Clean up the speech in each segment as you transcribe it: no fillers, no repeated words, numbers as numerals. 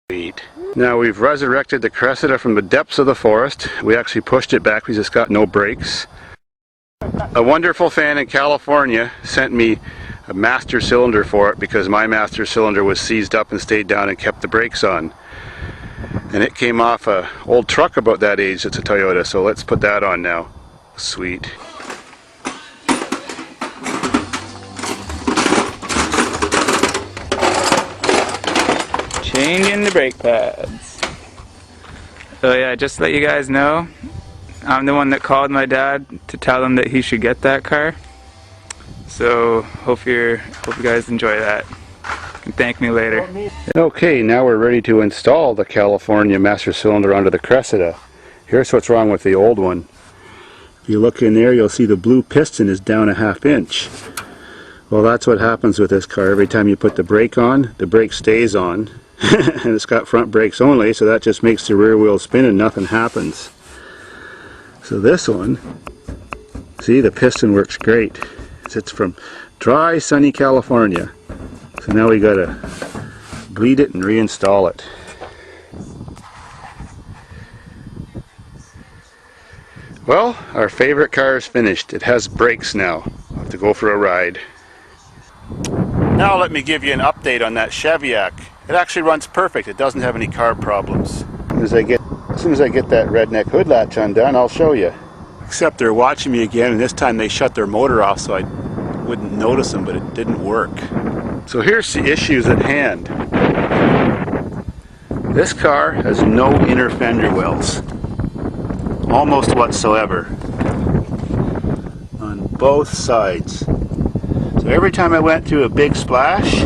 Sweet. Now we've resurrected the Cressida from the depths of the forest. We actually pushed it back because it's got no brakes. A wonderful fan in California sent me a master cylinder for it because my master cylinder was seized up and stayed down and kept the brakes on. And it came off an old truck about that age. It's a Toyota, so let's put that on now. Sweet. Changing the brake pads. So yeah, just to let you guys know, I'm the one that called my dad to tell him that he should get that car. So hope you guys enjoy that. And thank me later. Okay, now we're ready to install the California master cylinder onto the Cressida. Here's what's wrong with the old one. If you look in there, you'll see the blue piston is down a ½ inch. Well, that's what happens with this car. Every time you put the brake on, the brake stays on. And it's got front brakes only, so that just makes the rear wheel spin and nothing happens. So this one, see, the piston works great. It's from dry, sunny California. So now we gotta bleed it and reinstall it. Well, our favorite car is finished. It has brakes now. I'll have to go for a ride. Now let me give you an update on that Cheviac. It actually runs perfect. It doesn't have any carb problems. As soon as I get that redneck hood latch undone, I'll show you. Except they're watching me again, and this time they shut their motor off so I wouldn't notice them, but it didn't work. So here's the issues at hand. This car has no inner fender wells. Almost whatsoever. On both sides. So every time I went through a big splash,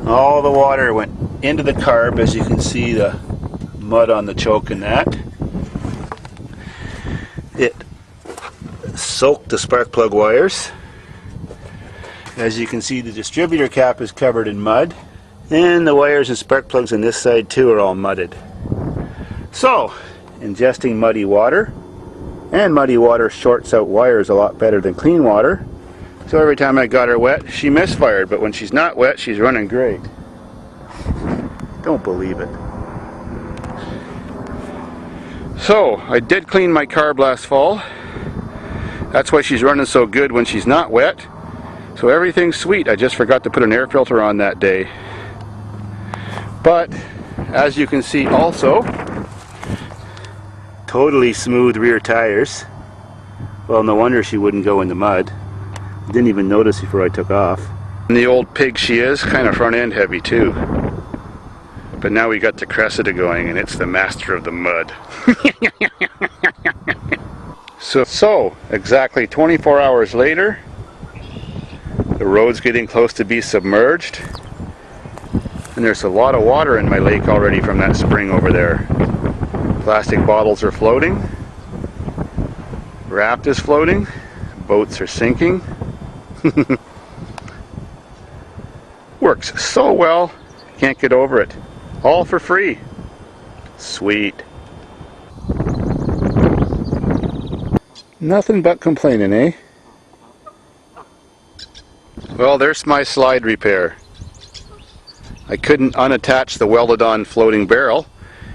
all the water went into the carb, as you can see the mud on the choke and that. It soaked the spark plug wires. As you can see, the distributor cap is covered in mud, and the wires and spark plugs on this side too are all mudded. So, ingesting muddy water, and muddy water shorts out wires a lot better than clean water. So every time I got her wet, she misfired, but when she's not wet, she's running great. Don't believe it. So, I did clean my carb last fall. That's why she's running so good when she's not wet. So everything's sweet. I just forgot to put an air filter on that day. But, as you can see also, totally smooth rear tires. Well, no wonder she wouldn't go in the mud. Didn't even notice before I took off. And the old pig she is, kind of front end heavy too. But now we got the Cressida going, and it's the master of the mud. So exactly 24 hours later, the road's getting close to be submerged. And there's a lot of water in my lake already from that spring over there. Plastic bottles are floating. Raft is floating. Boats are sinking. Works so well, can't get over it. All for free. Sweet. Nothing but complaining, eh? Well, there's my slide repair. I couldn't unattach the welded on floating barrel.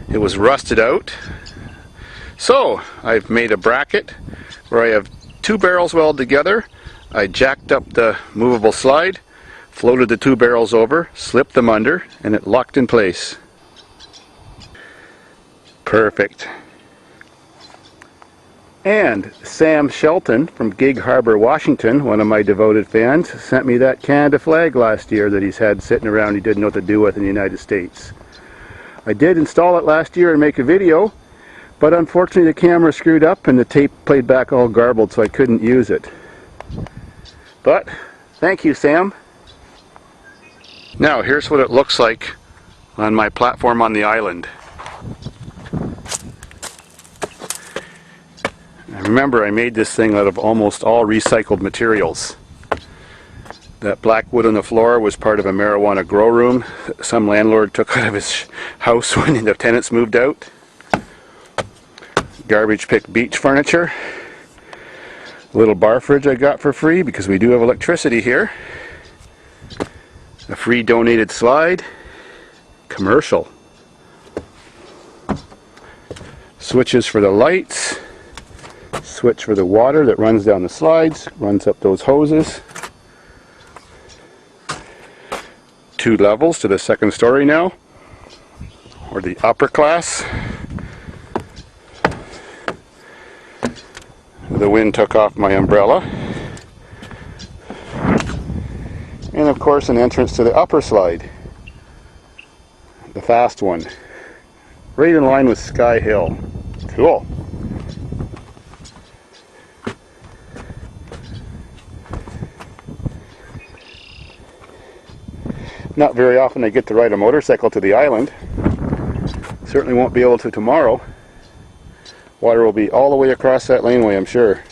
It was rusted out. So, I've made a bracket where I have 2 barrels welded together. I jacked up the movable slide, floated the 2 barrels over, slipped them under, and it locked in place. Perfect. And Sam Shelton from Gig Harbor, Washington, one of my devoted fans, sent me that Canada flag last year that he's had sitting around he didn't know what to do with in the United States. I did install it last year and make a video, but unfortunately the camera screwed up and the tape played back all garbled, so I couldn't use it. But, thank you, Sam. Now, here's what it looks like on my platform on the island. Remember, I made this thing out of almost all recycled materials. That black wood on the floor was part of a marijuana grow room some landlord took out of his house when the tenants moved out. Garbage pick beach furniture. A little bar fridge I got for free because we do have electricity here. A free donated slide. Commercial. Switches for the lights. Switch for the water that runs down the slides, runs up those hoses. 2 levels to the 2nd story now, or the upper class. The wind took off my umbrella. And of course an entrance to the upper slide, the fast one, right in line with Sky Hill. Cool. Not very often I get to ride a motorcycle to the island. Certainly won't be able to tomorrow. Water will be all the way across that laneway, I'm sure.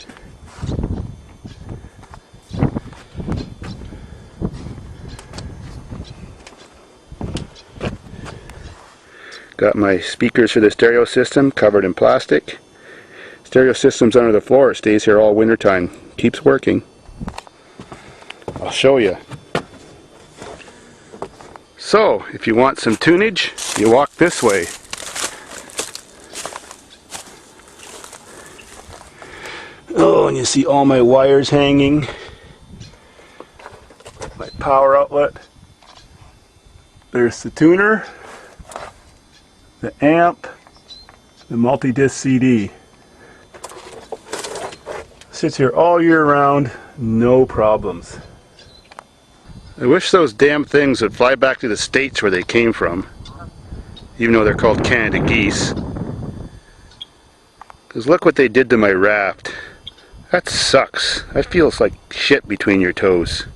Got my speakers for the stereo system covered in plastic. Stereo system's under the floor. It stays here all winter time. Keeps working. I'll show you. So, if you want some tunage, you walk this way. Oh, and you see all my wires hanging. My power outlet. There's the tuner, the amp, the multi-disc CD. Sits here all year round, no problems. I wish those damn things would fly back to the States where they came from, even though they're called Canada geese. Because look what they did to my raft. That sucks. That feels like shit between your toes.